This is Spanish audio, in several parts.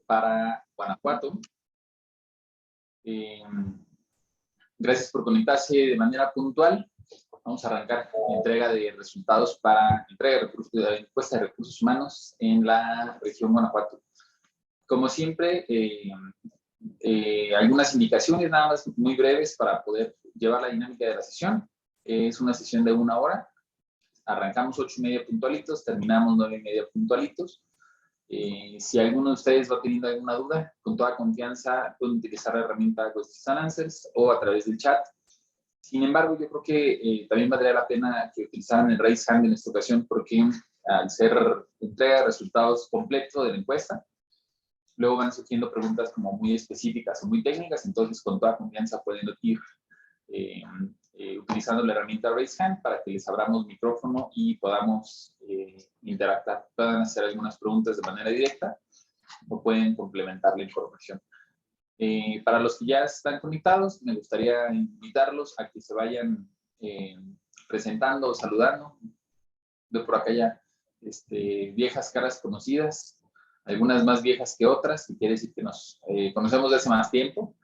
para Guanajuato. Gracias por conectarse de manera puntual. Vamos a arrancar la entrega de resultados para entrega de la encuesta de recursos humanos en la región Guanajuato. Como siempre, algunas indicaciones nada más muy breves para poder llevar la dinámica de la sesión. Es una sesión de 1 hora. Arrancamos 8:30 puntualitos, terminamos 9:30 puntualitos. Si alguno de ustedes va teniendo alguna duda, con toda confianza pueden utilizar la herramienta Questions and Answers o a través del chat. Sin embargo, yo creo que también valdría la pena que utilizaran el Raise Hand en esta ocasión, porque al ser entrega de resultados completo de la encuesta, luego van surgiendo preguntas como muy específicas o muy técnicas, entonces con toda confianza pueden ir utilizando la herramienta Raise Hand para que les abramos micrófono y podamos interactuar. Puedan hacer algunas preguntas de manera directa o pueden complementar la información. Para los que ya están conectados, me gustaría invitarlos a que se vayan presentando o saludando. Veo por acá ya viejas caras conocidas, algunas más viejas que otras, y quiere decir que nos conocemos desde hace más tiempo.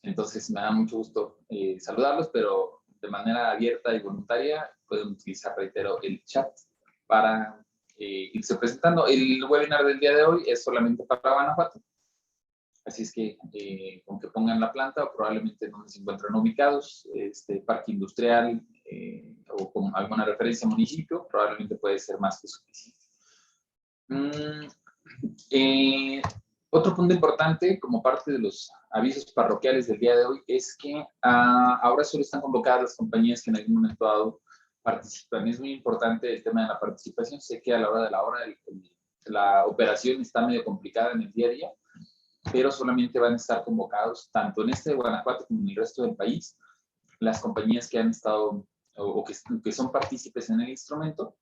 Entonces me da mucho gusto saludarlos, pero de manera abierta y voluntaria pueden utilizar, reitero, el chat para irse presentando. El webinar del día de hoy es solamente para Guanajuato. Así es que con que pongan la planta o probablemente donde se encuentran ubicados, parque industrial o con alguna referencia a municipio, probablemente puede ser más que suficiente. Otro punto importante, como parte de los avisos parroquiales del día de hoy, es que ahora solo están convocadas las compañías que en algún momento dado participan. Es muy importante el tema de la participación. Sé que a la hora de la hora la operación está medio complicada en el día a día, pero solamente van a estar convocados, tanto en este de Guanajuato como en el resto del país, las compañías que han estado o que son partícipes en el instrumento,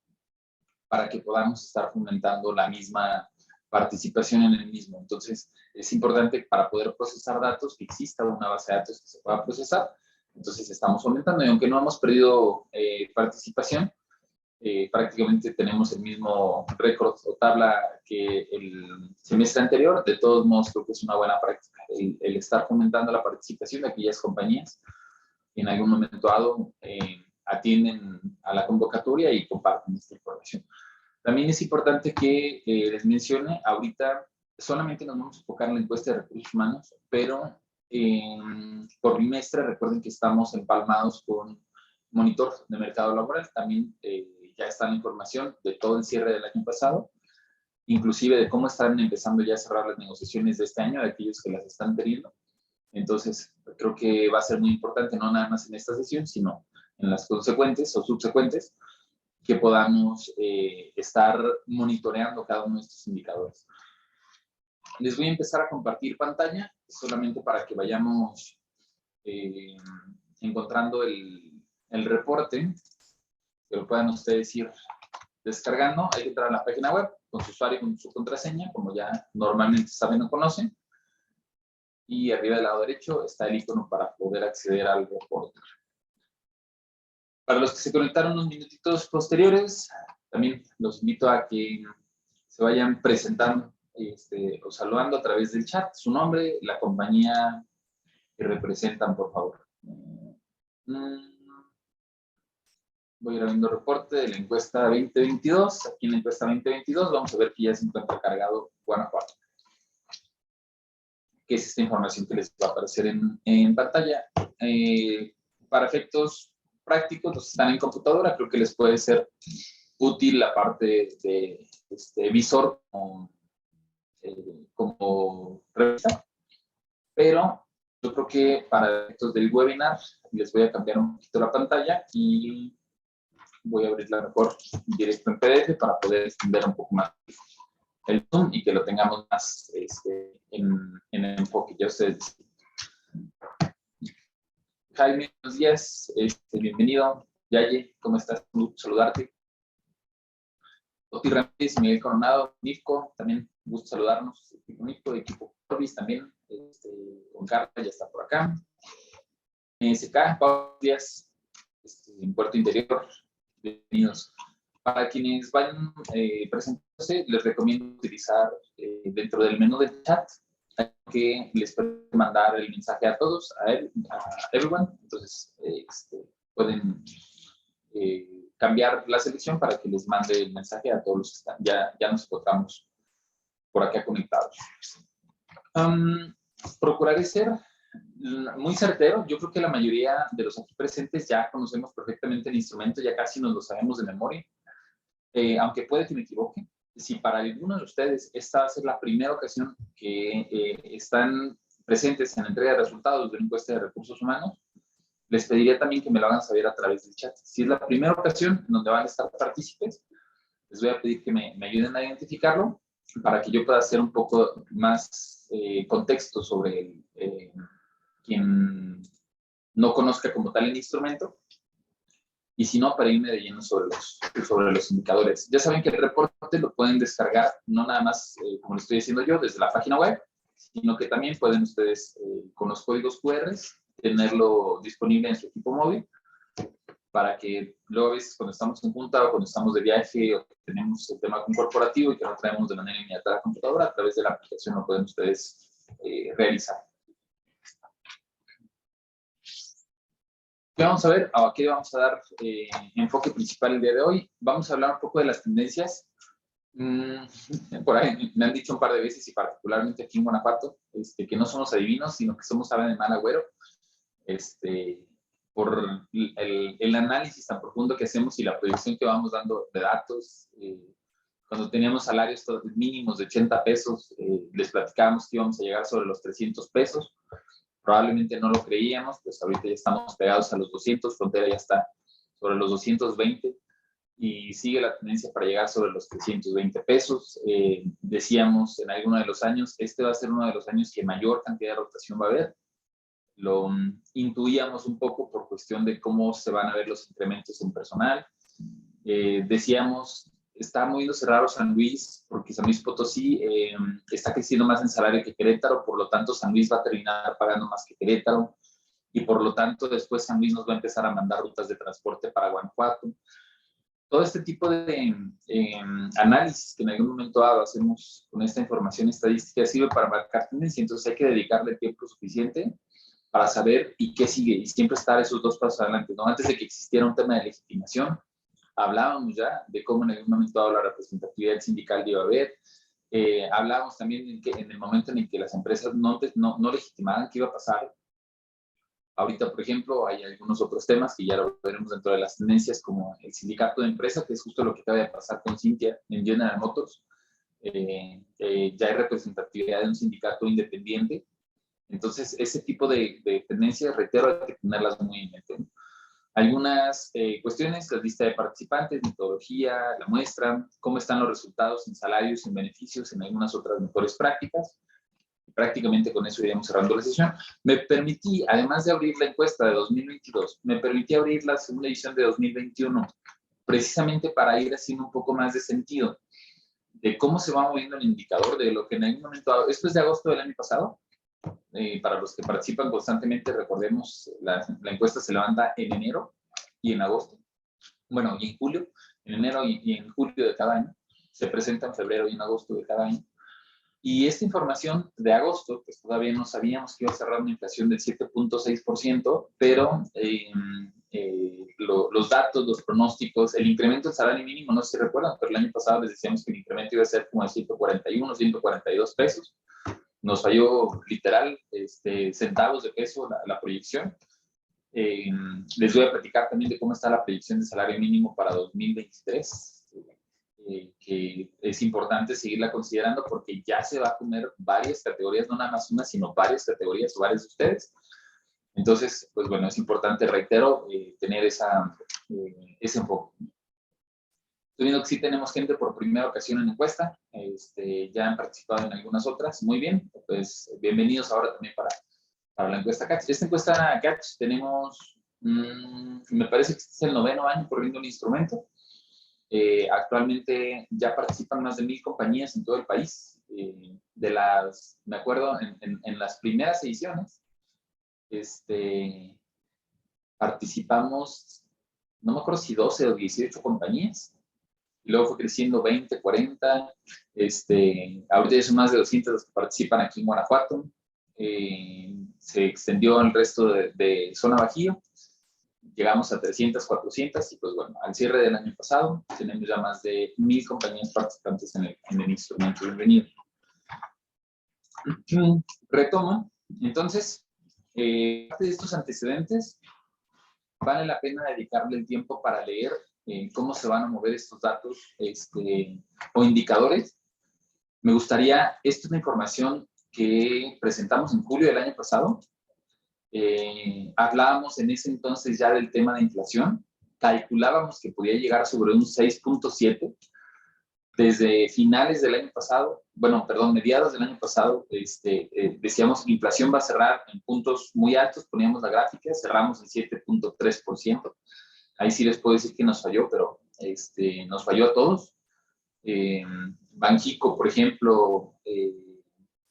para que podamos estar fomentando la misma participación en el mismo. Entonces, es importante para poder procesar datos que exista una base de datos que se pueda procesar. Entonces, estamos fomentando, y aunque no hemos perdido participación, prácticamente tenemos el mismo récord o tabla que el semestre anterior. De todos modos, creo que es una buena práctica el estar fomentando la participación de aquellas compañías que en algún momento dado atienden a la convocatoria y comparten esta información. También es importante que les mencione, ahorita solamente nos vamos a enfocar en la encuesta de recursos humanos, pero por bimestre recuerden que estamos empalmados con monitor de mercado laboral. También ya está la información de todo el cierre del año pasado, inclusive de cómo están empezando ya a cerrar las negociaciones de este año, de aquellos que las están teniendo. Entonces, creo que va a ser muy importante, no nada más en esta sesión, sino en las consecuentes o subsecuentes, que podamos estar monitoreando cada uno de estos indicadores. Les voy a empezar a compartir pantalla, solamente para que vayamos encontrando el reporte, que lo puedan ustedes ir descargando. Hay que entrar a la página web con su usuario y con su contraseña, como ya normalmente saben o conocen. Y arriba del lado derecho está el icono para poder acceder al reporte. Para los que se conectaron unos minutitos posteriores, también los invito a que se vayan presentando o saludando a través del chat, su nombre, la compañía que representan, por favor. Voy a ir viendo el reporte de la encuesta 2022. Aquí en la encuesta 2022 vamos a ver que ya se encuentra cargado Guanajuato, que es esta información que les va a aparecer en pantalla. Para efectos prácticos, los que están en computadora, creo que les puede ser útil la parte de visor como revista, pero yo creo que para efectos del webinar les voy a cambiar un poquito la pantalla y voy a abrirla mejor directo en PDF para poder extender un poco más el zoom y que lo tengamos más en enfoque. Ya ustedes. Jaime, buenos días, bienvenido. Yaye, ¿cómo estás? Un gusto saludarte. Oti Ramírez, Miguel Coronado, Nifco, también un gusto saludarnos. Equipo Nifco, equipo Corbis también, con Carla ya está por acá. SK, buenos días, en Puerto Interior, bienvenidos. Para quienes vayan presentándose, les recomiendo utilizar dentro del menú del chat, que les puede mandar el mensaje a todos, a everyone. Entonces, pueden cambiar la selección para que les mande el mensaje a todos los que están. Ya nos encontramos por acá conectados. Procuraré ser muy certero. Yo creo que la mayoría de los aquí presentes ya conocemos perfectamente el instrumento, ya casi nos lo sabemos de memoria. Aunque puede que me equivoque. Si para alguno de ustedes esta va a ser la primera ocasión que están presentes en la entrega de resultados de una encuesta de recursos humanos, les pediría también que me lo hagan saber a través del chat. Si es la primera ocasión en donde van a estar partícipes, les voy a pedir que me ayuden a identificarlo para que yo pueda hacer un poco más contexto sobre quien no conozca como tal el instrumento. Y si no, para irme de lleno sobre los indicadores. Ya saben que el reporte lo pueden descargar, no nada más, como lo estoy diciendo yo, desde la página web, sino que también pueden ustedes, con los códigos QR, tenerlo disponible en su equipo móvil, para que luego a veces cuando estamos en junta o cuando estamos de viaje o tenemos el tema corporativo y que no traemos de manera inmediata a la computadora, a través de la aplicación lo pueden ustedes realizar. ¿Qué vamos a ver? Aquí vamos a dar enfoque principal el día de hoy. Vamos a hablar un poco de las tendencias. Por ahí me han dicho un par de veces, y particularmente aquí en Guanajuato, que no somos adivinos, sino que somos saben de mal agüero. Por el análisis tan profundo que hacemos y la proyección que vamos dando de datos. Cuando teníamos salarios mínimos de 80 pesos, les platicábamos que íbamos a llegar sobre los 300 pesos. Probablemente no lo creíamos, pues ahorita ya estamos pegados a los 200, Frontera ya está sobre los 220 y sigue la tendencia para llegar sobre los 320 pesos. Decíamos en alguno de los años, este va a ser uno de los años que mayor cantidad de rotación va a haber. Lo intuíamos un poco por cuestión de cómo se van a ver los incrementos en personal. Decíamos, está moviéndose raro San Luis, porque San Luis Potosí está creciendo más en salario que Querétaro, por lo tanto San Luis va a terminar pagando más que Querétaro, y por lo tanto después San Luis nos va a empezar a mandar rutas de transporte para Guanajuato. Todo este tipo de análisis que en algún momento dado hacemos con esta información estadística sirve para marcar tendencia, entonces hay que dedicarle tiempo suficiente para saber y qué sigue, y siempre estar esos dos pasos adelante, ¿no? Antes de que existiera un tema de legitimación, hablábamos ya de cómo en algún momento dado la representatividad sindical iba a haber. Hablábamos también en el momento en el que las empresas no legitimaban qué iba a pasar. Ahorita, por ejemplo, hay algunos otros temas que ya lo veremos dentro de las tendencias, como el sindicato de empresa, que es justo lo que acaba de pasar con Cintia en General Motors. Ya hay representatividad de un sindicato independiente. Entonces, ese tipo de tendencias, reitero, hay que tenerlas muy en mente, ¿no? Algunas cuestiones, la lista de participantes, metodología, la muestra, cómo están los resultados en salarios, en beneficios, en algunas otras mejores prácticas. Prácticamente con eso iríamos cerrando la sesión. Me permití, además de abrir la encuesta de 2022, me permití abrir la segunda edición de 2021, precisamente para ir haciendo un poco más de sentido de cómo se va moviendo el indicador de lo que en algún momento, esto es de agosto del año pasado. Para los que participan constantemente, recordemos, la encuesta se levanta en enero y en agosto. Bueno, y en julio, en enero y en julio de cada año. Se presenta en febrero y en agosto de cada año. Y esta información de agosto, pues todavía no sabíamos que iba a cerrar una inflación del 7.6%, pero los datos, los pronósticos, el incremento del salario mínimo, no sé si recuerdan, pero el año pasado les decíamos que el incremento iba a ser como de 141, 142 pesos. Nos falló literal centavos de peso la proyección. Les voy a platicar también de cómo está la proyección de salario mínimo para 2023, que es importante seguirla considerando porque ya se va a comer varias categorías, no nada más una, sino varias categorías o varios de ustedes. Entonces, pues bueno, es importante, reitero, tener ese enfoque. Estoy viendo que sí tenemos gente por primera ocasión en la encuesta, ya han participado en algunas otras, muy bien, pues bienvenidos ahora también para la encuesta Catch. Esta encuesta Catch tenemos, me parece que este es el 9º año corriendo el instrumento. Actualmente ya participan más de 1000 compañías en todo el país. Me acuerdo, en las primeras ediciones, participamos, no me acuerdo si 12 o 18 compañías. y luego fue creciendo 20, 40, ahorita ya son más de 200 los que participan aquí en Guanajuato, se extendió al resto de zona Bajío, llegamos a 300, 400, y pues bueno, al cierre del año pasado tenemos ya más de 1000 compañías participantes en el instrumento. Bienvenido. Retomo, entonces, parte de estos antecedentes, vale la pena dedicarle el tiempo para leer cómo se van a mover estos datos o indicadores. Me gustaría, esta es una información que presentamos en julio del año pasado. Hablábamos en ese entonces ya del tema de inflación. Calculábamos que podía llegar sobre un 6.7 desde finales del año pasado, bueno, perdón, mediados del año pasado, decíamos que la inflación va a cerrar en puntos muy altos, poníamos la gráfica, cerramos en 7.3%. Ahí sí les puedo decir que nos falló, pero nos falló a todos. Banxico, por ejemplo,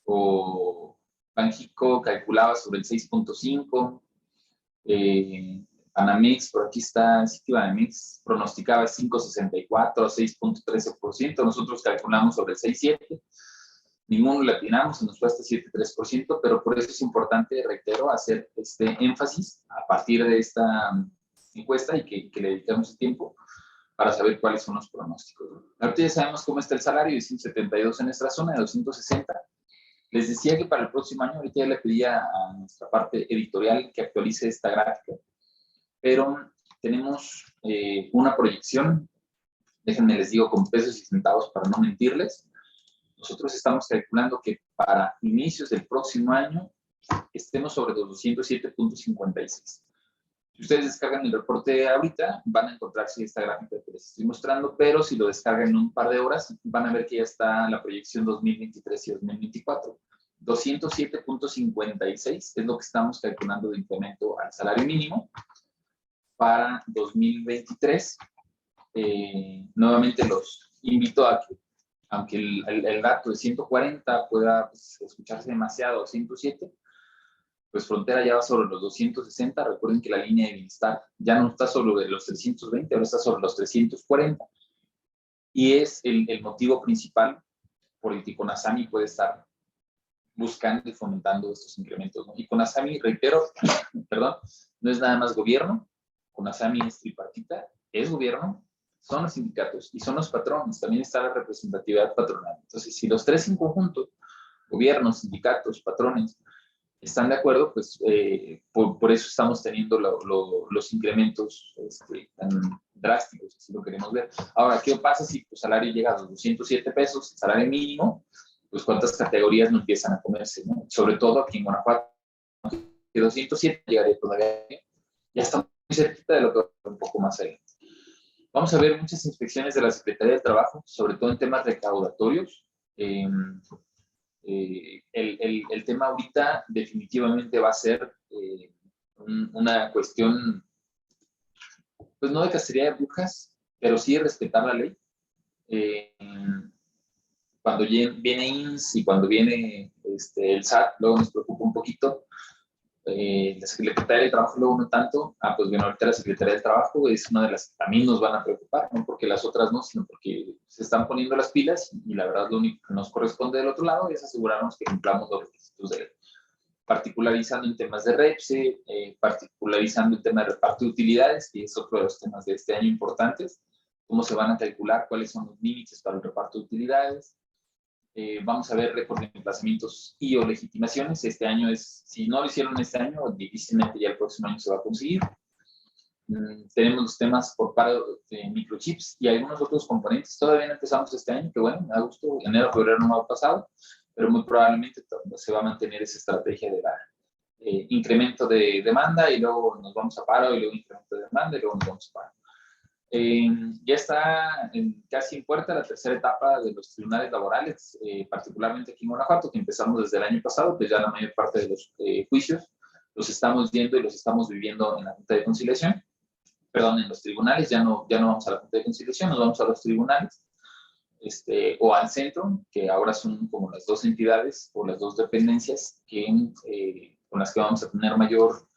o Banxico calculaba sobre el 6.5, Banamex, por aquí está el sitio Banamex, pronosticaba 5.64, 6.13%, nosotros calculamos sobre el 6.7%, ninguno le atinamos, nos fue hasta 7.3%, pero por eso es importante, reitero, hacer este énfasis a partir de esta encuesta y que le dediquemos el tiempo para saber cuáles son los pronósticos. Ahorita ya sabemos cómo está el salario, de 172 en nuestra zona, de 260. Les decía que para el próximo año, ahorita ya le pedía a nuestra parte editorial que actualice esta gráfica, pero tenemos una proyección, déjenme les digo con pesos y centavos para no mentirles. Nosotros estamos calculando que para inicios del próximo año estemos sobre los 207.56. Si ustedes descargan el reporte ahorita, van a encontrarse esta gráfica que les estoy mostrando, pero si lo descargan en un par de horas, van a ver que ya está la proyección 2023 y 2024. 207.56 es lo que estamos calculando de incremento al salario mínimo para 2023. Nuevamente los invito a que, aunque el dato de 140 pueda pues, escucharse demasiado, 107, pues Frontera ya va sobre los 260. Recuerden que la línea de bienestar ya no está sobre los 320, ahora está sobre los 340. Y es el motivo principal por el que CONASAMI puede estar buscando y fomentando estos incrementos, ¿no? Y CONASAMI, reitero, perdón, no es nada más gobierno, CONASAMI es tripartita, es gobierno, son los sindicatos y son los patrones, también está la representatividad patronal. Entonces, si los tres en conjunto, gobiernos, sindicatos, patrones, están de acuerdo, pues por eso estamos teniendo los incrementos tan drásticos, si lo queremos ver. Ahora, ¿qué pasa si tu salario llega a los 207 pesos, el salario mínimo? Pues cuántas categorías no empiezan a comerse, ¿no? Sobre todo aquí en Guanajuato, que 207 llegaría todavía, ya está muy cerquita de lo que va un poco más adelante. Vamos a ver muchas inspecciones de la Secretaría de Trabajo, sobre todo en temas recaudatorios. El tema ahorita definitivamente va a ser una cuestión, pues no de cacería de brujas, pero sí de respetar la ley. Cuando viene INS y cuando viene el SAT, luego nos preocupa un poquito. La Secretaría de Trabajo luego no tanto. Pues bueno, ahorita la Secretaría de Trabajo es una de las que también nos van a preocupar, no porque las otras no, sino porque se están poniendo las pilas y la verdad lo único que nos corresponde del otro lado es asegurarnos que cumplamos los requisitos de ley. Particularizando en temas de REPSE, particularizando en temas de reparto de utilidades, que es otro de los temas de este año importantes, cómo se van a calcular, cuáles son los límites para el reparto de utilidades. Vamos a ver récord de emplazamientos y o legitimaciones. Este año si no lo hicieron este año, difícilmente ya el próximo año se va a conseguir. Tenemos los temas por paro de microchips y algunos otros componentes. Todavía no empezamos este año, que bueno, me da gusto, enero, febrero no ha pasado, pero muy probablemente se va a mantener esa estrategia de incremento de demanda y luego nos vamos a paro y luego incremento de demanda y luego nos vamos a paro. Ya está casi en puerta la tercera etapa de los tribunales laborales, particularmente aquí en Guanajuato, que empezamos desde el año pasado, pues ya la mayor parte de los juicios los estamos viendo y los estamos viviendo en la Junta de Conciliación, perdón, en los tribunales, ya no vamos a la Junta de Conciliación, nos vamos a los tribunales, o al centro, que ahora son como las dos entidades o las dos dependencias con las que vamos a tener mayor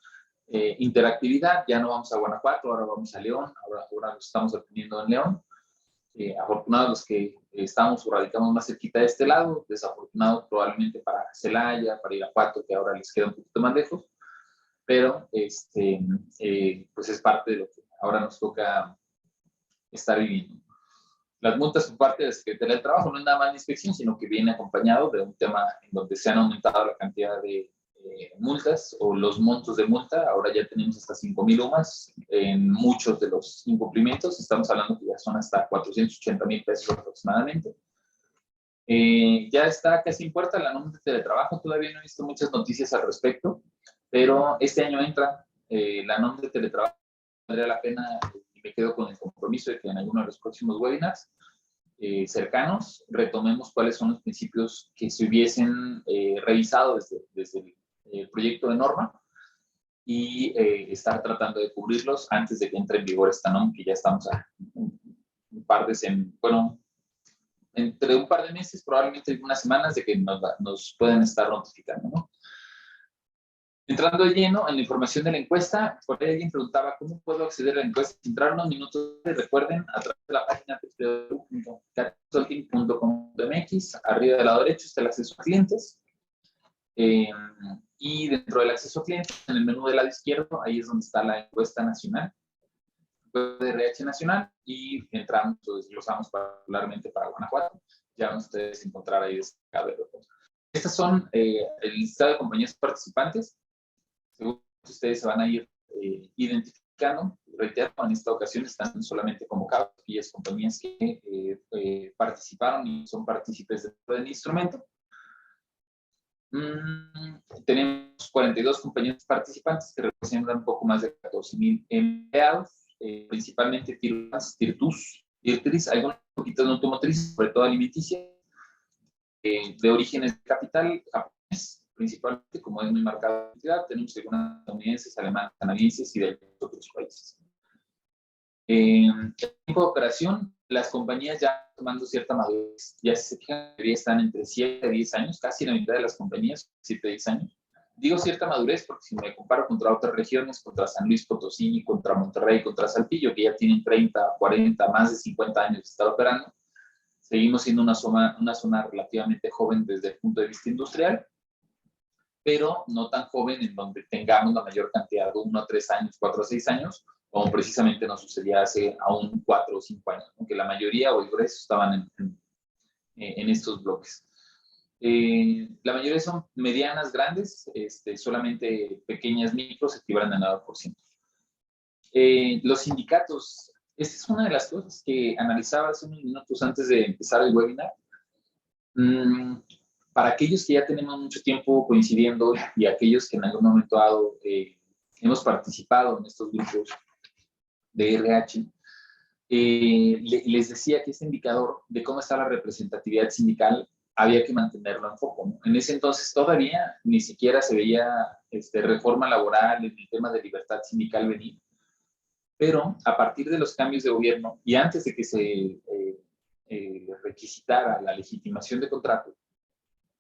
interactividad. Ya no vamos a Guanajuato, ahora vamos a León, ahora lo estamos atendiendo en León. Afortunados los que estamos o radicamos más cerquita de este lado, desafortunados probablemente para Celaya, para Irapuato, que ahora les queda un poquito más lejos, pero pues es parte de lo que ahora nos toca estar viviendo. Las multas por parte de la Secretaría del Trabajo no es nada más la inspección, sino que viene acompañado de un tema en donde se han aumentado la cantidad de multas o los montos de multa. Ahora ya tenemos hasta 5,000 UMAS en muchos de los incumplimientos. Estamos hablando que ya son hasta 480,000 pesos aproximadamente. Ya está casi en puerta la norma de teletrabajo. Todavía no he visto muchas noticias al respecto, pero este año entra la norma de teletrabajo. Valdría la pena y me quedo con el compromiso de que en alguno de los próximos webinars cercanos retomemos cuáles son los principios que se hubiesen revisado desde el proyecto de norma y estar tratando de cubrirlos antes de que entre en vigor esta norma, que ya estamos a un par de, bueno, entre un par de meses, probablemente algunas semanas, de que nos pueden estar notificando, ¿no? Entrando de lleno en la información de la encuesta, por ahí alguien preguntaba cómo puedo acceder a la encuesta. Si entrar unos minutos, recuerden, a través de la página www.consulting.com.mx, arriba del lado derecho está el acceso a clientes. Y dentro del acceso a clientes, en el menú del lado izquierdo, ahí es donde está la encuesta nacional, de RH nacional, y entramos, lo desglosamos particularmente para Guanajuato. Ya van ustedes a encontrar ahí destacado el reporte. Estas son el listado de compañías participantes. Según ustedes se van a ir identificando. Reitero, en esta ocasión están solamente convocadas aquellas compañías que participaron y son partícipes dentro del instrumento. Tenemos 42 compañías participantes que representan un poco más de 14,000 empleados, principalmente Tier 1, Tier 2, Tier 3, algunas poquitas no automotrices, sobre todo alimenticia, de orígenes de capital japonés, principalmente, como es muy marcada la cantidad. Tenemos algunas estadounidenses, alemanas, canadienses y de otros países. En tiempo de operación, las compañías ya tomando cierta madurez, ya se fijan que están entre 7 y 10 años, casi la mitad de las compañías, 7 a 10 años. Digo cierta madurez porque si me comparo contra otras regiones, contra San Luis Potosí, contra Monterrey, contra Saltillo, que ya tienen 30, 40, más de 50 años de estar operando, seguimos siendo una zona relativamente joven desde el punto de vista industrial, pero no tan joven en donde tengamos la mayor cantidad de 1 a 3 años, 4 a 6 años, como precisamente nos sucedía hace aún 4 o 5 años, aunque la mayoría o el grueso estaban en estos bloques. La mayoría son medianas, grandes, solamente pequeñas micros equivalen a 9%. Los sindicatos, esta es una de las cosas que analizaba hace unos minutos antes de empezar el webinar. Para aquellos que ya tenemos mucho tiempo coincidiendo y aquellos que en algún momento dado hemos participado en estos grupos de RH, les decía que este indicador de cómo está la representatividad sindical había que mantenerlo en foco, ¿no? En ese entonces todavía ni siquiera se veía reforma laboral, en el tema de libertad sindical venir, pero a partir de los cambios de gobierno y antes de que se requisitara la legitimación de contrato,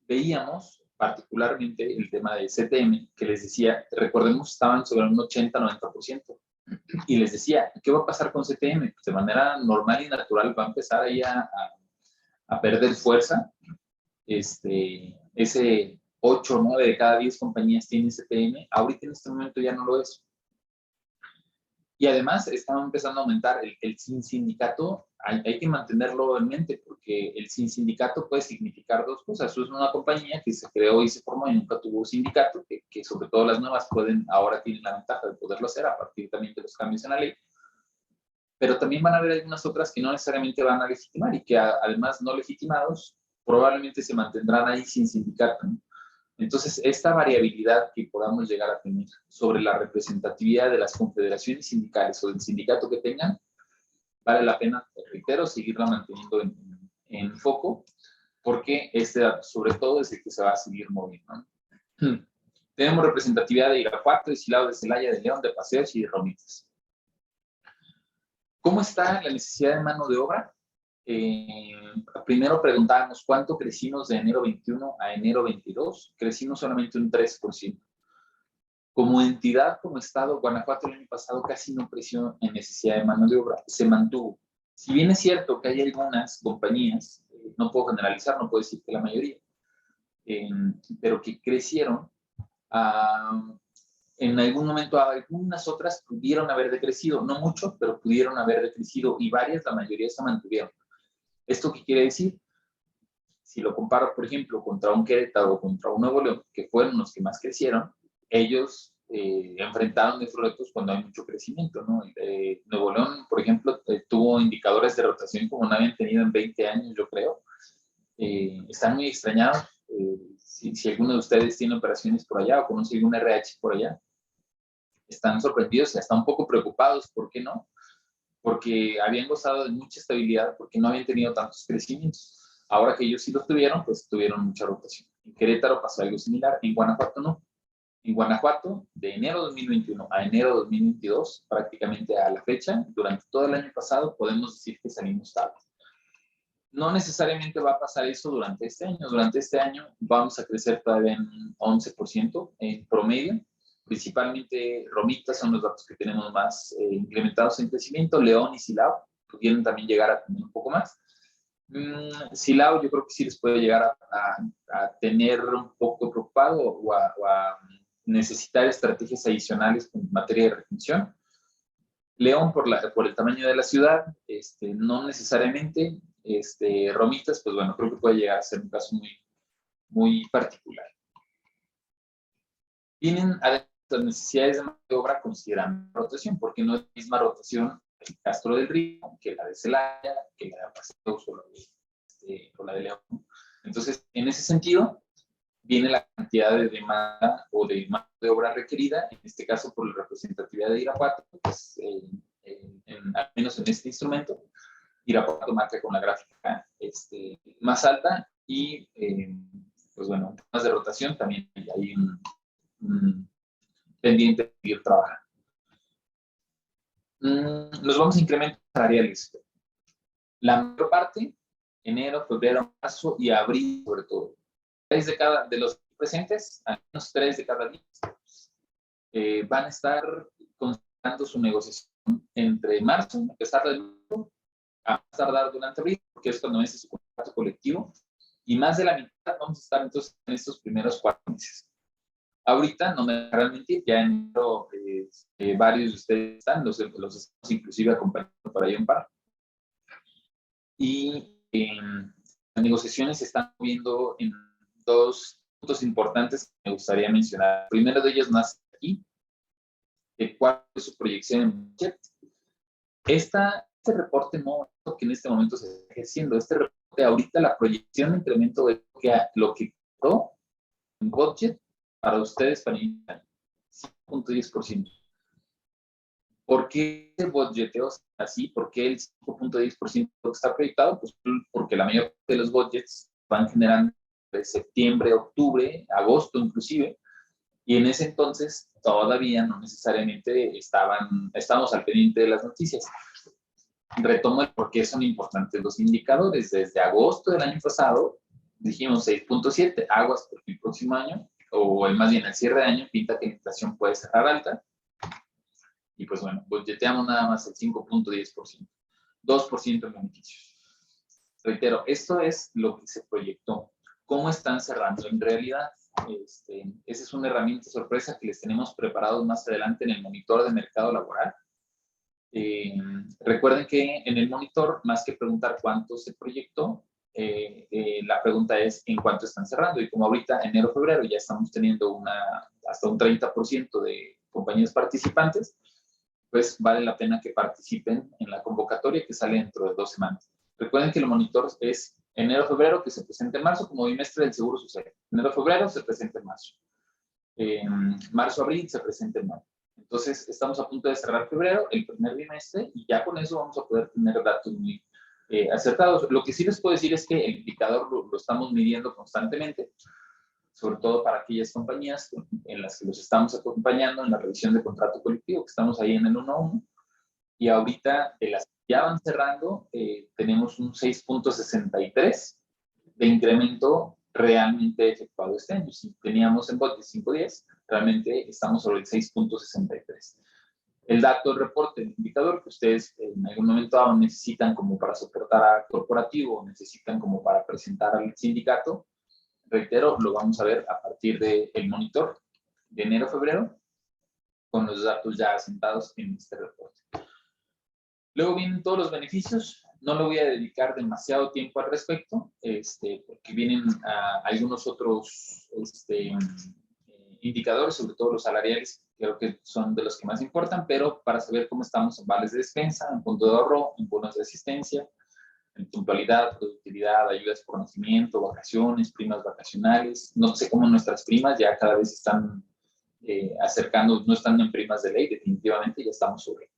veíamos particularmente el tema de CTM, que les decía, recordemos, estaban sobre un 80-90%. Y les decía, ¿qué va a pasar con CTM? Pues de manera normal y natural va a empezar ahí a perder fuerza. Ese 8 o 9 de cada 10 compañías tienen CTM. Ahorita en este momento ya no lo es. Y además estaba empezando a aumentar el sin sindicato. Hay que mantenerlo en mente porque el sin sindicato puede significar dos cosas. Eso es una compañía que se creó y se formó y nunca tuvo sindicato, que sobre todo las nuevas ahora tienen la ventaja de poderlo hacer a partir también de los cambios en la ley. Pero también van a haber algunas otras que no necesariamente van a legitimar y que además no legitimados probablemente se mantendrán ahí sin sindicato, ¿no? Entonces, esta variabilidad que podamos llegar a tener sobre la representatividad de las confederaciones sindicales o del sindicato que tengan, vale la pena, reitero, seguirla manteniendo en foco, porque sobre todo es el que se va a seguir moviendo, ¿no? Tenemos representatividad de Irapuato, de Silao, de Celaya, de León, de Paseos y de Romitas. ¿Cómo está la necesidad de mano de obra? Primero preguntábamos cuánto crecimos de enero 21 a enero 22. Crecimos solamente un 3%. Como entidad, como estado, Guanajuato el año pasado casi no creció en necesidad de mano de obra, se mantuvo. Si bien es cierto que hay algunas compañías, no puedo generalizar, no puedo decir que la mayoría, pero que crecieron, en algún momento algunas otras pudieron haber decrecido, no mucho, pero pudieron haber decrecido, y varias, la mayoría se mantuvieron. ¿Esto qué quiere decir? Si lo comparo, por ejemplo, contra un Querétaro o contra un Nuevo León, que fueron los que más crecieron, ellos enfrentaron esos retos cuando hay mucho crecimiento, ¿no? Nuevo León, por ejemplo, tuvo indicadores de rotación como no habían tenido en 20 años, yo creo. Están muy extrañados. Si alguno de ustedes tiene operaciones por allá o conoce algún RH por allá, están sorprendidos y hasta un poco preocupados. ¿Por qué no? Porque habían gozado de mucha estabilidad, porque no habían tenido tantos crecimientos. Ahora que ellos sí los tuvieron, pues tuvieron mucha rotación. En Querétaro pasó algo similar, en Guanajuato no. En Guanajuato, de enero de 2021 a enero de 2022, prácticamente a la fecha, durante todo el año pasado, podemos decir que salimos estables. No necesariamente va a pasar eso durante este año. Durante este año vamos a crecer todavía en 11% en promedio. Principalmente Romita son los datos que tenemos más incrementados en crecimiento. León y Silao pudieron también llegar a tener un poco más. Silao yo creo que sí les puede llegar a tener un poco preocupado o a necesitar estrategias adicionales en materia de retención. León por el tamaño de la ciudad, no necesariamente. Romitas, pues bueno, creo que puede llegar a ser un caso muy, muy particular. Tienen además las necesidades de mano de obra considerando rotación, porque no es la misma rotación en Castro del Río que la de Celaya, que la de Apaceos o la de León. Entonces, en ese sentido, viene la cantidad de demanda o de mano de obra requerida, en este caso por la representatividad de Irapuato, pues, al menos en este instrumento. Irapuato marca con la gráfica más alta y, pues bueno, temas de rotación también hay un pendiente de seguir trabajando. Nos vamos a incrementar salariales. La mayor parte, enero, febrero, marzo y abril, sobre todo. 3 de los presentes, al menos 3 de cada 10, van a estar concentrando su negociación entre marzo, empezar de marzo, a tardar durante abril, porque es cuando vence su contrato colectivo, y más de la mitad vamos a estar entonces en estos primeros 4 meses. Ahorita, no me voy a mentir, ya en enero varios de ustedes están, los estamos inclusive acompañando para ahí un par. Y las negociaciones se están moviendo en 2 puntos importantes que me gustaría mencionar. El primero de ellos nace aquí, cuál es su proyección en budget. Este reporte no es que en este momento se está ejerciendo. Este reporte, ahorita la proyección de incremento de lo que quedó en budget para ustedes, para iniciar, 5.10%. ¿Por qué el budgeteo es así? ¿Por qué el 5.10% está proyectado? Pues porque la mayor parte de los budgets van generando de septiembre, octubre, agosto inclusive, y en ese entonces todavía no necesariamente estábamos al pendiente de las noticias. Retomo el por qué son importantes los indicadores. Desde agosto del año pasado dijimos 6.7, aguas porque el próximo año, o más bien el cierre de año, pinta que la inflación puede cerrar alta. Y pues bueno, budgeteamos nada más el 5.10%, 2% en beneficios. Reitero, esto es lo que se proyectó. ¿Cómo están cerrando en realidad? Esa es una herramienta sorpresa que les tenemos preparado más adelante en el monitor de mercado laboral. Recuerden que en el monitor, más que preguntar cuánto se proyectó, la pregunta es en cuánto están cerrando. Y como ahorita, enero, febrero, ya estamos teniendo hasta un 30% de compañías participantes, pues vale la pena que participen en la convocatoria que sale dentro de 2 semanas. Recuerden que el monitor es enero-febrero, que se presenta en marzo, como bimestre del Seguro Social. Enero-febrero se presenta en marzo. Marzo-abril se presenta en mayo. Entonces, estamos a punto de cerrar febrero, el primer bimestre, y ya con eso vamos a poder tener datos muy acertados. Lo que sí les puedo decir es que el indicador lo estamos midiendo constantemente, sobre todo para aquellas compañías en las que los estamos acompañando en la revisión de contrato colectivo, que estamos ahí en el 1-1, y ahorita de las que ya van cerrando, tenemos un 6.63 de incremento realmente efectuado este año. Si teníamos en bote 5.10, realmente estamos sobre el 6.63. el dato, el reporte, el indicador que ustedes en algún momento dado necesitan como para soportar al corporativo, necesitan como para presentar al sindicato, reitero, lo vamos a ver a partir del monitor de enero a febrero, con los datos ya asentados en este reporte. Luego vienen todos los beneficios. No le voy a dedicar demasiado tiempo al respecto, porque vienen algunos otros indicadores, sobre todo los salariales, creo que son de los que más importan, pero para saber cómo estamos en vales de despensa, en punto de ahorro, en bonos de asistencia, en puntualidad, productividad, ayudas por nacimiento, vacaciones, primas vacacionales. No sé cómo nuestras primas ya cada vez están acercando, no están en primas de ley, definitivamente ya estamos sobre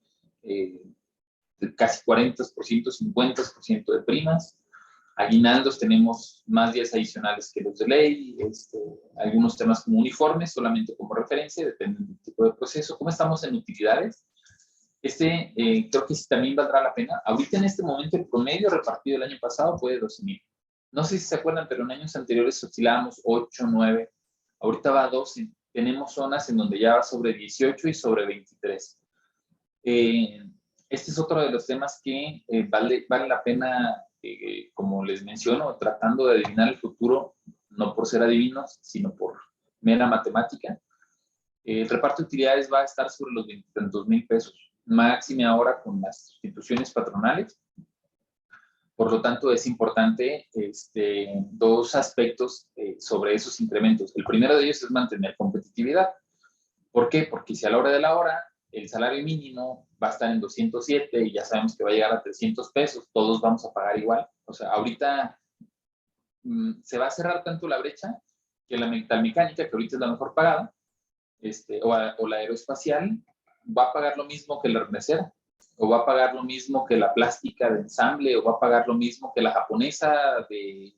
casi 40%, 50% de primas. Aguinaldos tenemos más días adicionales que los de ley, algunos temas como uniformes, solamente como referencia, depende del tipo de proceso. ¿Cómo estamos en utilidades? Creo que sí también valdrá la pena. Ahorita en este momento el promedio repartido el año pasado fue de 12,000. No sé si se acuerdan, pero en años anteriores oscilábamos 8, 9. Ahorita va a 12. Tenemos zonas en donde ya va sobre 18 y sobre 23. Este es otro de los temas que vale la pena, como les menciono, tratando de adivinar el futuro, no por ser adivinos, sino por mera matemática. El reparto de utilidades va a estar sobre los 22,000 pesos, máxime ahora con las instituciones patronales. Por lo tanto, es importante dos aspectos sobre esos incrementos. El primero de ellos es mantener competitividad. ¿Por qué? Porque si a la hora de la hora el salario mínimo va a estar en 207 y ya sabemos que va a llegar a 300 pesos, todos vamos a pagar igual. O sea, ahorita se va a cerrar tanto la brecha que la metalmecánica, que ahorita es la mejor pagada, o la aeroespacial, va a pagar lo mismo que la arnecera, o va a pagar lo mismo que la plástica de ensamble, o va a pagar lo mismo que la japonesa de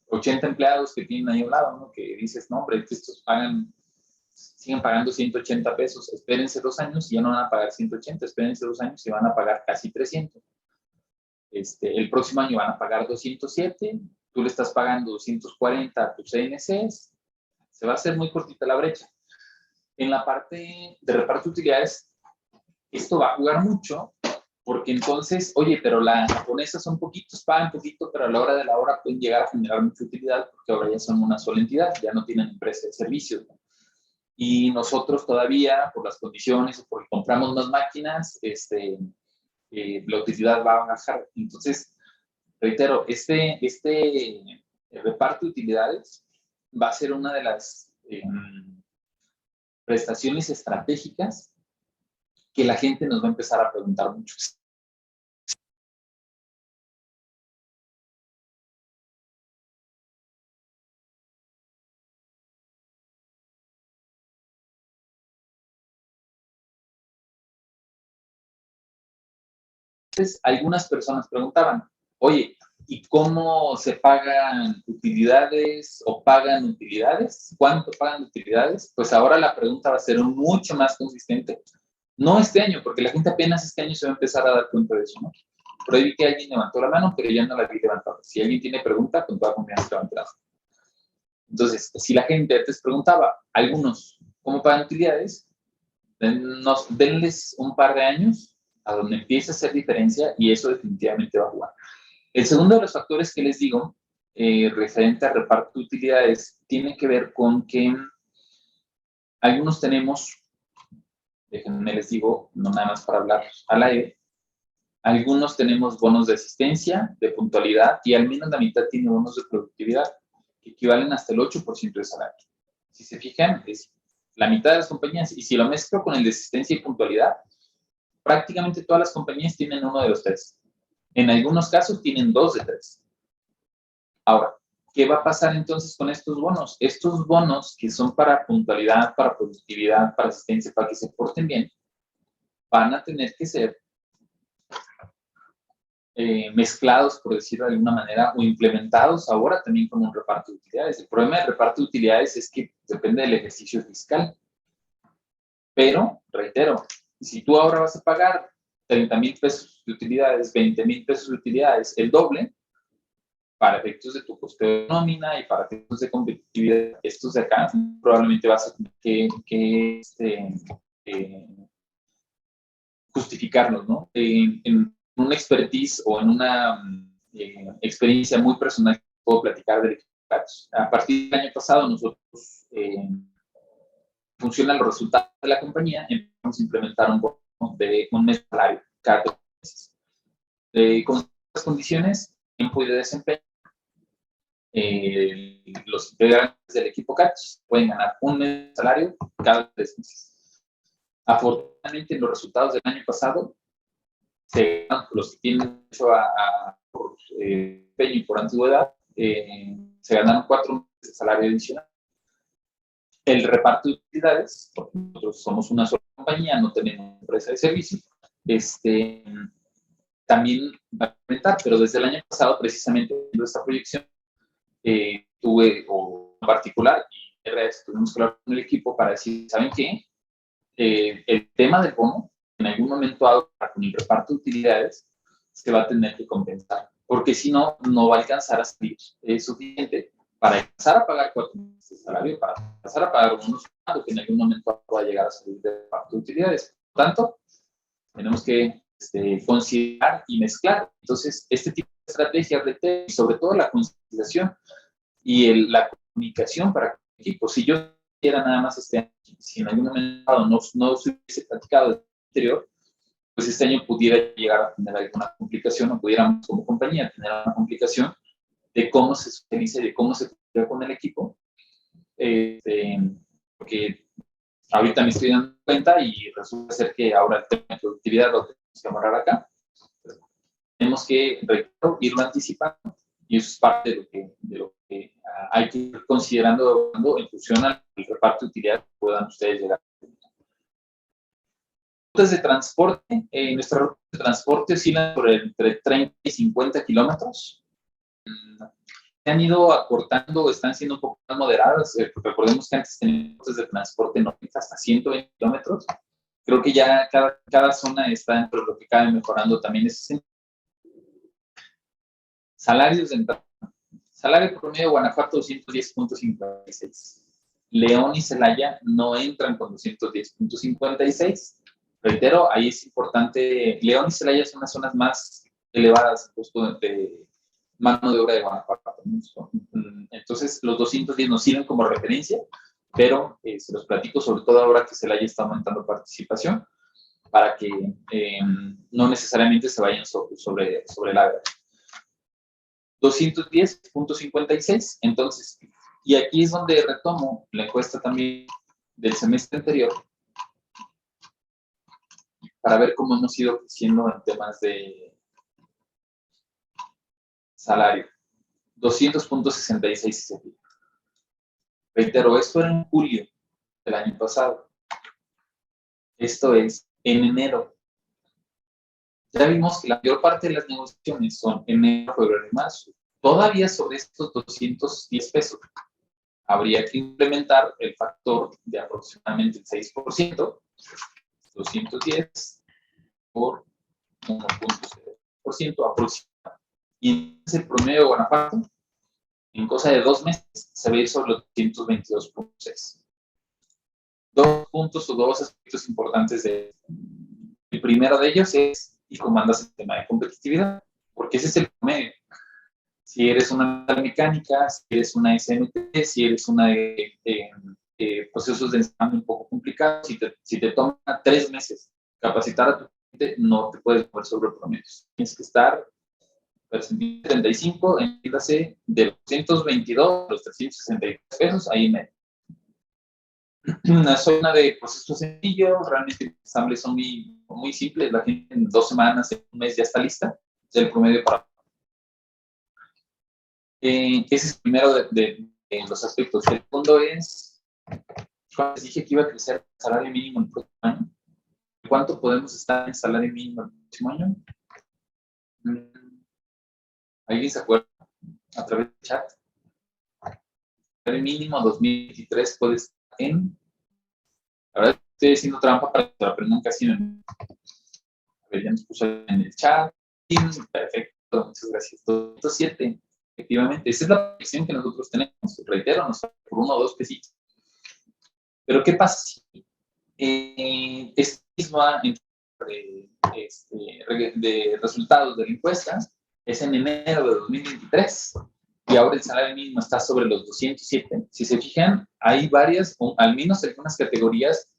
80 empleados que tienen ahí a un lado, ¿no? Que dices, no, hombre, estos siguen pagando 180 pesos, espérense 2 años y ya no van a pagar 180, espérense 2 años y van a pagar casi 300. El próximo año van a pagar 207, tú le estás pagando 240 a tus CNCs, se va a hacer muy cortita la brecha. En la parte de reparto de utilidades, esto va a jugar mucho, porque entonces, oye, pero las japonesas son poquitos, pagan poquito, pero a la hora de la hora pueden llegar a generar mucha utilidad, porque ahora ya son una sola entidad, ya no tienen empresa de servicios, ¿no? Y nosotros todavía, por las condiciones, o porque compramos más máquinas, la utilidad va a bajar. Entonces, reitero, el reparto de utilidades va a ser una de las prestaciones estratégicas que la gente nos va a empezar a preguntar mucho. Entonces, algunas personas preguntaban, oye, ¿y cómo se pagan utilidades o pagan utilidades? ¿Cuánto pagan utilidades? Pues ahora la pregunta va a ser mucho más consistente. No este año, porque la gente apenas este año se va a empezar a dar cuenta de eso, ¿no? Por ahí vi que alguien levantó la mano, pero ya no la vi levantada. Si alguien tiene pregunta, con toda confianza levantará. Entonces, si la gente antes preguntaba, algunos, ¿cómo pagan utilidades? Denles un par de años a donde empiece a hacer diferencia y eso definitivamente va a jugar. El segundo de los factores que les digo, referente al reparto de utilidades, tiene que ver con que algunos tenemos, déjenme les digo, no nada más para hablar al aire, algunos tenemos bonos de asistencia, de puntualidad y al menos la mitad tiene bonos de productividad que equivalen hasta el 8% de salario. Si se fijan, es la mitad de las compañías, y si lo mezclo con el de asistencia y puntualidad, prácticamente todas las compañías tienen uno de los tres. En algunos casos tienen 2 de 3. Ahora, ¿qué va a pasar entonces con estos bonos? Estos bonos que son para puntualidad, para productividad, para asistencia, para que se porten bien, van a tener que ser mezclados, por decirlo de alguna manera, o implementados ahora también con un reparto de utilidades. El problema del reparto de utilidades es que depende del ejercicio fiscal. Pero, reitero, si tú ahora vas a pagar 30,000 pesos de utilidades, 20,000 pesos de utilidades, el doble, para efectos de tu coste de nómina y para efectos de competitividad, estos de acá, probablemente vas a tener que justificarlos, ¿no? En una expertise o en una experiencia muy personal que puedo platicar del equipo Catch. A partir del año pasado, nosotros, funcionan los resultados de la compañía, empezamos a implementar un bono de un mes de salario cada 3 meses. Con las condiciones, tiempo y de desempeño, los integrantes del equipo Catch pueden ganar un mes de salario cada 3 meses. Afortunadamente, los resultados del año pasado los que tienen derecho por empeño y por antigüedad, se ganaron 4 meses de salario adicional. El reparto de utilidades, porque nosotros somos una sola compañía, no tenemos empresa de servicio, también va a aumentar, pero desde el año pasado, precisamente, en esta proyección, tuve, o en particular, y RS, tuvimos que hablar con el equipo para decir, ¿saben qué? El tema del bono, en algún momento dado, con el reparto de utilidades, se va a tener que compensar, porque si no, no va a alcanzar a salir suficiente para empezar a pagar 4 meses de salario, para empezar a pagar unos pagos que en algún momento va a llegar a salir del reparto de utilidades. Por tanto, tenemos que considerar y mezclar. Entonces, este tipo de estrategias de y sobre todo la conciliación y la comunicación para el equipo. Si yo quisiera nada más si en algún momento no se hubiese platicado desde el anterior, pues este año pudiera llegar a tener alguna complicación o pudiéramos como compañía tener una complicación de cómo se socializa y de cómo se comunica con el equipo. Porque ahorita me estoy dando cuenta y resulta ser que ahora el tema de productividad lo tenemos que amarrar acá. Tenemos que irlo anticipando y eso es parte de lo que hay que ir considerando en función al reparto de utilidades que puedan ustedes llegar. Rutas de transporte, nuestras rutas de transporte oscilan entre 30 y 50 kilómetros. Se han ido acortando, están siendo un poco más moderadas. Recordemos que antes teníamos rutas de transporte hasta 120 kilómetros. Creo que ya cada zona está dentro de lo que cabe mejorando también ese sentido. Salarios de entrada. Salario promedio de Guanajuato, 210.56. León y Celaya no entran con 210.56. Reitero, ahí es importante. León y Celaya son las zonas más elevadas de mano de obra de Guanajuato. Entonces, los 210 nos sirven como referencia, pero se los platico sobre todo ahora que Celaya está aumentando participación para que no necesariamente se vayan sobre la 210.56. Entonces, y aquí es donde retomo la encuesta también del semestre anterior para ver cómo hemos ido creciendo en temas de salario. 200.66. Reitero, esto era en julio del año pasado. Esto es en enero. Ya vimos que la mayor parte de las negociaciones son enero, febrero y marzo. Todavía sobre estos 210 pesos habría que implementar el factor de aproximadamente el 6%, 210 por 1.0% aproximadamente. Y entonces el promedio de Guanajuato, en cosa de 2 meses, se ve sobre los 222.6. 2 puntos o 2 aspectos importantes de esto. El primero de ellos es, y cómo andas el tema de competitividad, porque ese es el promedio. Si eres una mecánica, si eres una SMT, si eres una de procesos de ensamble un poco complicados, si te toma 3 meses capacitar a tu gente, no te puedes mover sobre promedios. Tienes que estar en 35, entiéndase, de los 222 a los 363 pesos, ahí medio. Una zona de procesos sencillos, realmente los ensambles son muy simples, la gente en 2 semanas, en un mes ya está lista, es el promedio para. Ese es el primero de los aspectos. El segundo es, cuando les dije que iba a crecer el salario mínimo el próximo año, ¿cuánto podemos estar en salario mínimo el próximo año? ¿Alguien se acuerda? A través del chat. El mínimo 2023 puede estar en. La verdad, estoy haciendo trampa para que lo aprendan casi en. A ver, ya nos puso en el chat. Perfecto, muchas gracias. 207. Efectivamente, esa es la proyección que nosotros tenemos. Reitero, nos sale por 1 o 2 pesitos. Pero, ¿qué pasa si esta misma de resultados de la encuesta es en enero de 2023 y ahora el salario mínimo está sobre los 207. Si se fijan, hay varias, o al menos algunas categorías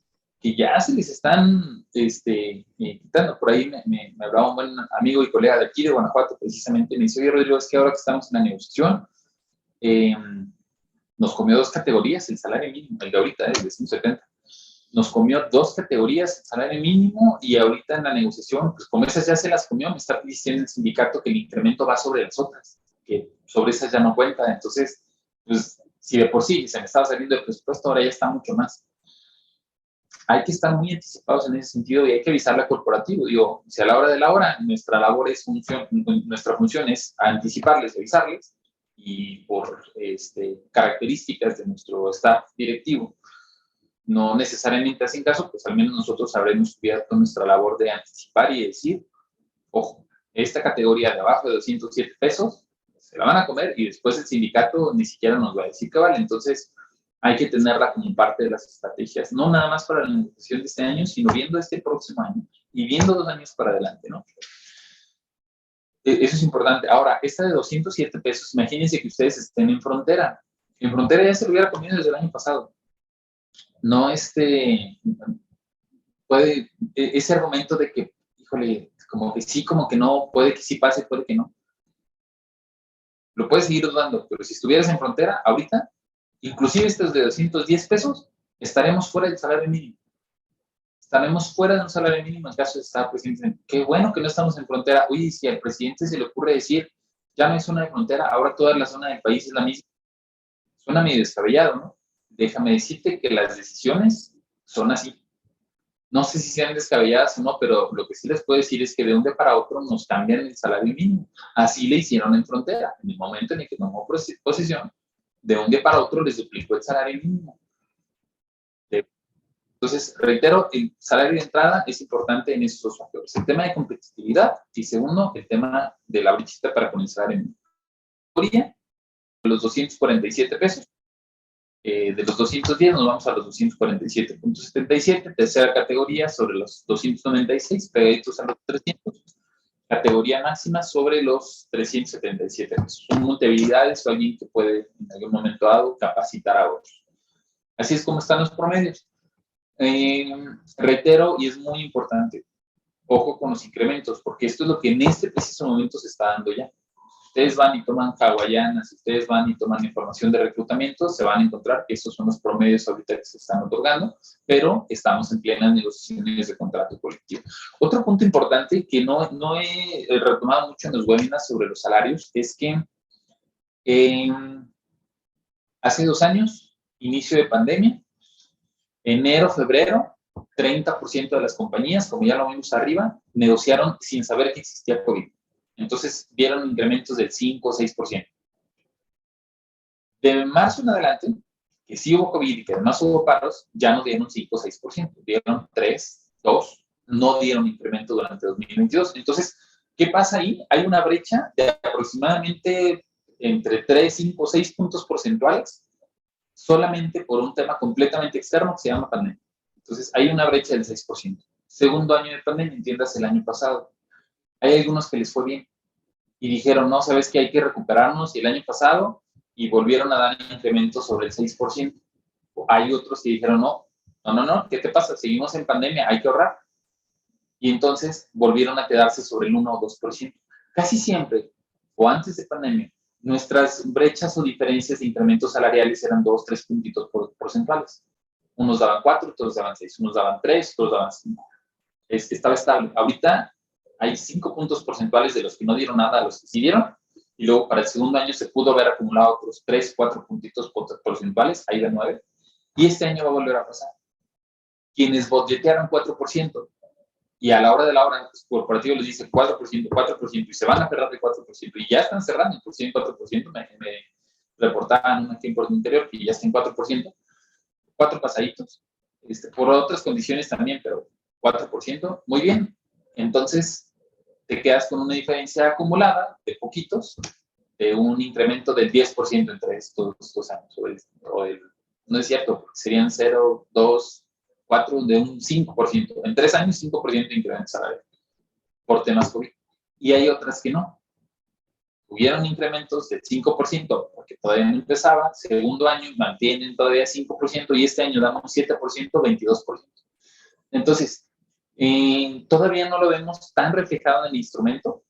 que ya se les están quitando. Por ahí me hablaba un buen amigo y colega de aquí de Guanajuato, precisamente, me dice: oye, Rodrigo, es que ahora que estamos en la negociación, nos comió dos categorías el salario mínimo, el de ahorita, el de 170. Nos comió dos categorías el salario mínimo y ahorita en la negociación, pues como esas ya se las comió, me está diciendo el sindicato que el incremento va sobre las otras, que sobre esas ya no cuenta. Entonces, pues si de por sí se me estaba saliendo el presupuesto, ahora ya está mucho más. Hay que estar muy anticipados en ese sentido y hay que avisarle al corporativo. Digo, si a la hora de la hora, nuestra función es anticiparles, avisarles, y por características de nuestro staff directivo, no necesariamente hacen caso, pues al menos nosotros habremos cubierto nuestra labor de anticipar y decir: ojo, esta categoría de abajo de 207 pesos se la van a comer y después el sindicato ni siquiera nos va a decir que vale. Entonces, hay que tenerla como parte de las estrategias, no nada más para la negociación de este año, sino viendo este próximo año y viendo 2 años para adelante, ¿no? Eso es importante. Ahora, esta de 207 pesos, imagínense que ustedes estén en frontera. En frontera ya se lo hubiera comido desde el año pasado. No, puede, ese argumento de que, híjole, como que sí, como que no, puede que sí pase, puede que no. Lo puedes seguir dudando, pero si estuvieras en frontera, ahorita, inclusive estos de 210 pesos, estaremos fuera del salario mínimo. Estaremos fuera de un salario mínimo en caso de estar presidente. Qué bueno que no estamos en frontera. Oye, si al presidente se le ocurre decir: ya no hay zona de frontera, ahora toda la zona del país es la misma, suena medio descabellado, ¿no? Déjame decirte que las decisiones son así. No sé si sean descabelladas o no, pero lo que sí les puedo decir es que de un día para otro nos cambian el salario mínimo. Así le hicieron en frontera. En el momento en el que tomó posesión, de un día para otro les duplicó el salario mínimo. Entonces, reitero, el salario de entrada es importante en esos dos factores. El tema de competitividad y segundo, el tema de la brechita para con el salario mínimo. Los 247 pesos. De los 210 nos vamos a los 247.77. Tercera categoría sobre los 296, pegaditos a los 300. Categoría máxima sobre los 377 pesos. Son multiplicidades o alguien que puede en algún momento dado capacitar a otros. Así es como están los promedios. Reitero, y es muy importante, ojo con los incrementos, porque esto es lo que en este preciso momento se está dando ya. Ustedes van y toman hawaianas, ustedes van y toman información de reclutamiento, se van a encontrar que estos son los promedios ahorita que se están otorgando, pero estamos en plenas negociaciones de contrato colectivo. Otro punto importante que no he retomado mucho en los webinars sobre los salarios es que hace 2 años, inicio de pandemia, enero, febrero, 30% de las compañías, como ya lo vimos arriba, negociaron sin saber que existía COVID. Entonces, vieron incrementos del 5 o 6%. De marzo en adelante, que sí hubo COVID y que además hubo paros, ya no dieron 5 o 6%, dieron 3, 2, no dieron incremento durante 2022. Entonces, ¿qué pasa ahí? Hay una brecha de aproximadamente entre 3, 5, 6 puntos porcentuales solamente por un tema completamente externo que se llama pandemia. Entonces, hay una brecha del 6%. Segundo año de pandemia, entiendas, el año pasado. Hay algunos que les fue bien y dijeron: no, sabes que hay que recuperarnos, y el año pasado, y volvieron a dar incrementos sobre el 6%. Hay otros que dijeron: no, ¿qué te pasa? Seguimos en pandemia, hay que ahorrar. Y entonces volvieron a quedarse sobre el 1 o 2%. Casi siempre, o antes de pandemia, nuestras brechas o diferencias de incrementos salariales eran 2, 3 puntitos porcentuales. Unos daban 4, otros daban 6, unos daban 3, otros daban 5. Estaba estable. Ahorita hay 5 puntos porcentuales de los que no dieron nada a los que sí dieron, y luego para el segundo año se pudo haber acumulado otros 3, 4 puntitos porcentuales, ahí de 9, y este año va a volver a pasar. Quienes budgetearon 4%, y a la hora de la hora, el corporativo les dice 4%, 4%, y se van a cerrar de 4%, y ya están cerrando, por 100, 4%, me reportaban aquí en Puerto Interior que ya está en 4%, 4 pasaditos, por otras condiciones también, pero 4%, muy bien. Entonces, te quedas con una diferencia acumulada de poquitos, de un incremento del 10% entre estos 2 años. No es cierto, serían 0, 2, 4 de un 5%. En 3 años, 5% de incremento salarial por temas COVID. Y hay otras que no. Hubieron incrementos del 5% porque todavía no empezaba. Segundo año mantienen todavía 5% y este año damos 7%, 22%. Entonces, todavía no lo vemos tan reflejado en el instrumento,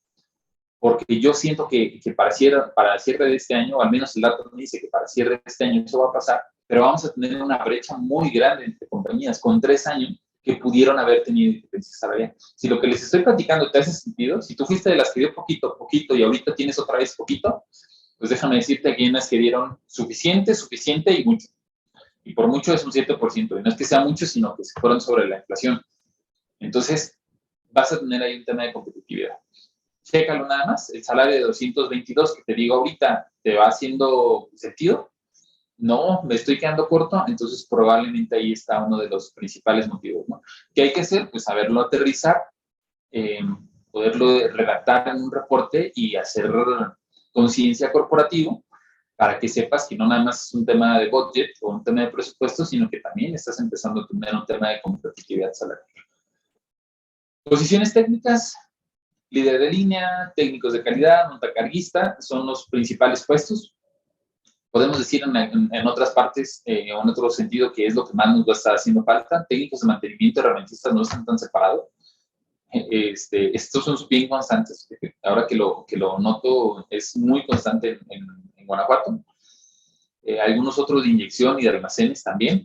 porque yo siento que para el cierre de este año, o al menos el dato me dice que para el cierre de este año eso va a pasar, pero vamos a tener una brecha muy grande entre compañías con 3 años que pudieron haber tenido diferencia salarial. Si lo que les estoy platicando te hace sentido, si tú fuiste de las que dio poquito, poquito y ahorita tienes otra vez poquito, pues déjame decirte que hay unas que dieron suficiente, suficiente y mucho. Y por mucho es un 7%, y no es que sea mucho, sino que se fueron sobre la inflación. Entonces, vas a tener ahí un tema de competitividad. Chécalo nada más, el salario de 222 que te digo ahorita, ¿te va haciendo sentido? No, me estoy quedando corto, entonces probablemente ahí está uno de los principales motivos, ¿no? ¿Qué hay que hacer? Pues saberlo aterrizar, poderlo redactar en un reporte y hacer conciencia corporativa para que sepas que no nada más es un tema de budget o un tema de presupuesto, sino que también estás empezando a tener un tema de competitividad salarial. Posiciones técnicas, líder de línea, técnicos de calidad, montacarguista, son los principales puestos. Podemos decir en otras partes o en otro sentido que es lo que más nos va a estar haciendo falta. Técnicos de mantenimiento, herramentistas no están tan separados. Estos son bien constantes. Ahora que lo noto, es muy constante en Guanajuato. Algunos otros de inyección y de almacenes también.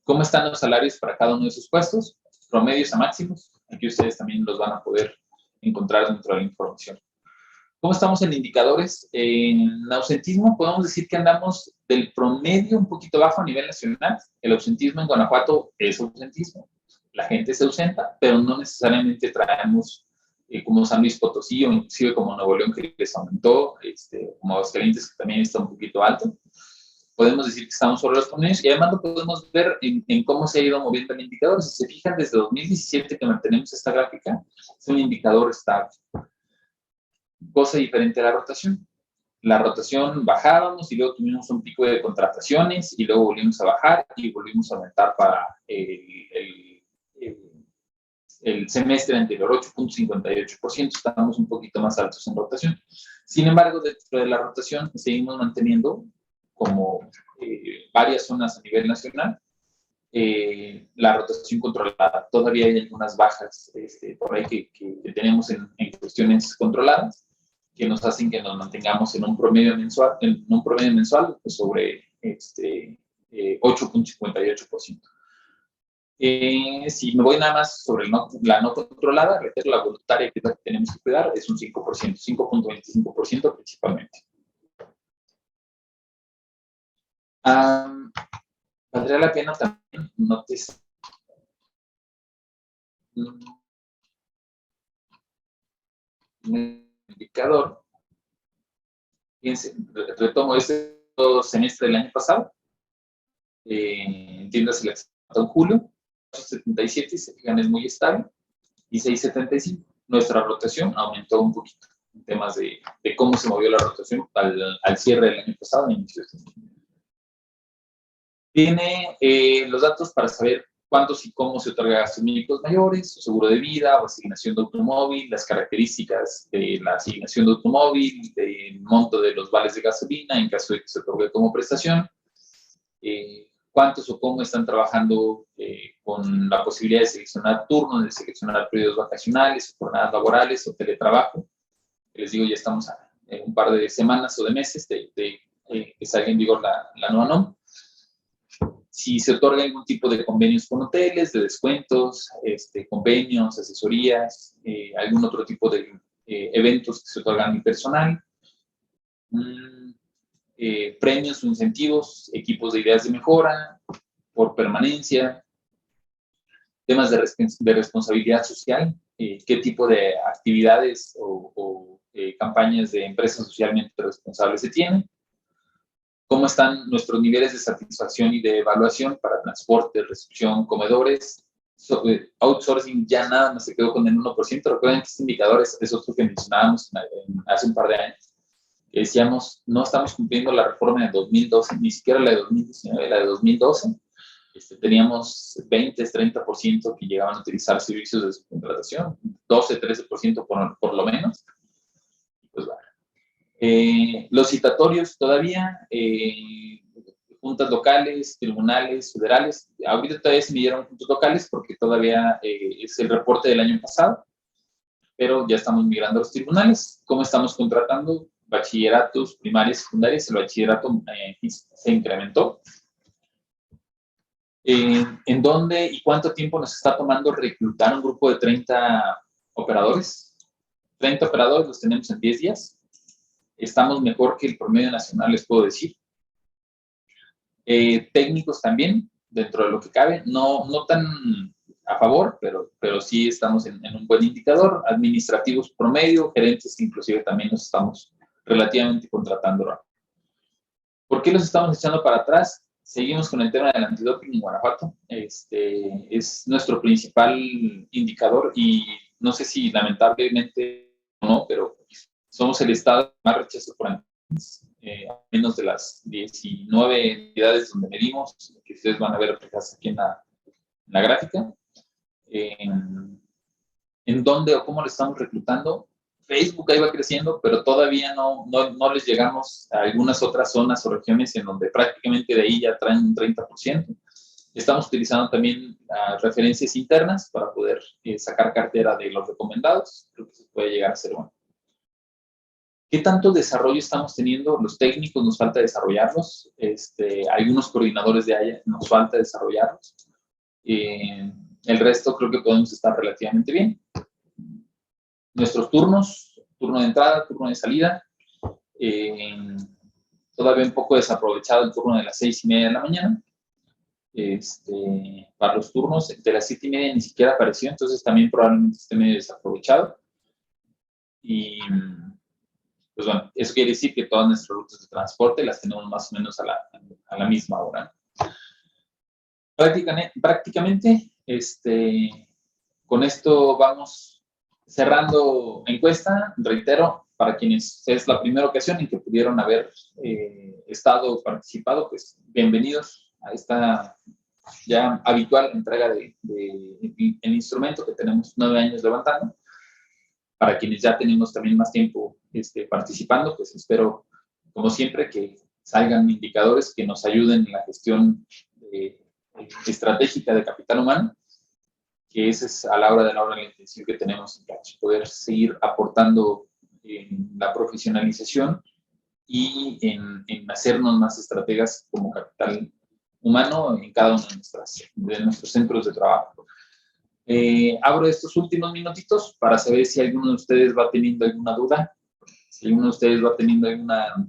¿Cómo están los salarios para cada uno de esos puestos? Promedios a máximos. Aquí ustedes también los van a poder encontrar dentro de la información. ¿Cómo estamos en indicadores? En ausentismo podemos decir que andamos del promedio un poquito bajo a nivel nacional. El ausentismo en Guanajuato es ausentismo. La gente se ausenta, pero no necesariamente traemos como San Luis Potosí o inclusive como Nuevo León que les aumentó, como Aguascalientes que también está un poquito alto. Podemos decir que estamos sobre los promedios y además lo podemos ver en cómo se ha ido moviendo el indicador. Si se fijan, desde 2017 que mantenemos esta gráfica, es un indicador estable. Cosa diferente a la rotación. La rotación bajábamos y luego tuvimos un pico de contrataciones y luego volvimos a bajar y volvimos a aumentar para el semestre anterior, 8.58%. Estamos un poquito más altos en rotación. Sin embargo, dentro de la rotación seguimos manteniendo como varias zonas a nivel nacional la rotación controlada. Todavía hay algunas bajas por ahí que tenemos en cuestiones controladas que nos hacen que nos mantengamos en un promedio mensual, pues sobre 8.58%. Si me voy nada más sobre la no controlada, reitero, la voluntaria, que es la que tenemos que cuidar, es un 5%, 5.25% principalmente. Valdría la pena también notes un indicador. Fíjense, retomo este semestre del año pasado. Entiéndase la en julio, 8.77, se fijan, es muy estable, y 6.75. Nuestra rotación aumentó un poquito en temas de cómo se movió la rotación al cierre del año pasado e inicio de este año. Tiene los datos para saber cuántos y cómo se otorga gastos médicos mayores, su seguro de vida o asignación de automóvil, las características de la asignación de automóvil, el monto de los vales de gasolina en caso de que se otorgue como prestación, cuántos o cómo están trabajando con la posibilidad de seleccionar turnos, de seleccionar periodos vacacionales, jornadas laborales o teletrabajo. Les digo, ya estamos en un par de semanas o de meses de que salga en vigor la nueva NOM. Si se otorga algún tipo de convenios con hoteles, de descuentos, convenios, asesorías, algún otro tipo de eventos que se otorgan a mi personal, premios o incentivos, equipos de ideas de mejora, por permanencia, temas de responsabilidad social, qué tipo de actividades o campañas de empresas socialmente responsables se tienen, cómo están nuestros niveles de satisfacción y de evaluación para transporte, recepción, comedores. Outsourcing ya nada más se quedó con el 1%. Recuerden que este indicador es otro que mencionábamos hace un par de años. Que decíamos, no estamos cumpliendo la reforma de 2012, ni siquiera la de 2019, la de 2012. Teníamos 20-30% que llegaban a utilizar servicios de subcontratación, 12-13% por lo menos. Pues bueno. Los citatorios todavía, juntas locales, tribunales, federales. Ahorita todavía se midieron juntas locales porque todavía es el reporte del año pasado, pero ya estamos migrando a los tribunales. ¿Cómo estamos contratando? Bachilleratos, primarias, secundarias. El bachillerato se incrementó. ¿En dónde y cuánto tiempo nos está tomando reclutar un grupo de 30 operadores? 30 operadores los tenemos en 10 días. Estamos mejor que el promedio nacional, les puedo decir. Técnicos también, dentro de lo que cabe, no tan a favor, pero sí estamos en un buen indicador. Administrativos promedio, gerentes inclusive también nos estamos relativamente contratando. ¿Por qué los estamos echando para atrás? Seguimos con el tema del antidoping en Guanajuato. Es nuestro principal indicador y no sé si lamentablemente o no, pero somos el estado más rechazo por antidoping. A menos de las 19 entidades donde medimos, que ustedes van a ver reflejadas aquí en la gráfica. ¿En dónde o cómo lo estamos reclutando? Facebook ahí va creciendo, pero todavía no les llegamos a algunas otras zonas o regiones en donde prácticamente de ahí ya traen un 30%. Estamos utilizando también referencias internas para poder sacar cartera de los recomendados. Creo que se puede llegar a ser bueno. ¿Qué tanto desarrollo estamos teniendo? Los técnicos nos falta desarrollarlos. Algunos coordinadores de área nos falta desarrollarlos. El resto creo que podemos estar relativamente bien. Nuestros turnos, turno de entrada, turno de salida. Todavía un poco desaprovechado el turno de las 6:30 de la mañana. Para los turnos, de las 7:30 ni siquiera apareció, entonces también probablemente esté medio desaprovechado. Y pues bueno, eso quiere decir que todas nuestras rutas de transporte las tenemos más o menos a la misma hora. Prácticamente, con esto vamos cerrando encuesta. Reitero, para quienes es la primera ocasión en que pudieron haber estado participado, pues bienvenidos a esta ya habitual entrega del instrumento que tenemos 9 años levantando. Para quienes ya tenemos también más tiempo participando, pues espero, como siempre, que salgan indicadores que nos ayuden en la gestión estratégica de capital humano, que esa es a la hora de la intención que tenemos en Catch, poder seguir aportando en la profesionalización y en hacernos más estrategas como capital humano en cada uno de nuestros centros de trabajo. Abro estos últimos minutitos para saber si alguno de ustedes va teniendo alguna duda, si alguno de ustedes va teniendo alguna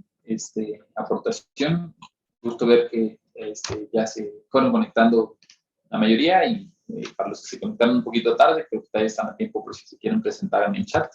aportación. Gusto ver que ya se fueron conectando la mayoría y para los que se conectaron un poquito tarde, creo que todavía están a tiempo por si se quieren presentar en el chat.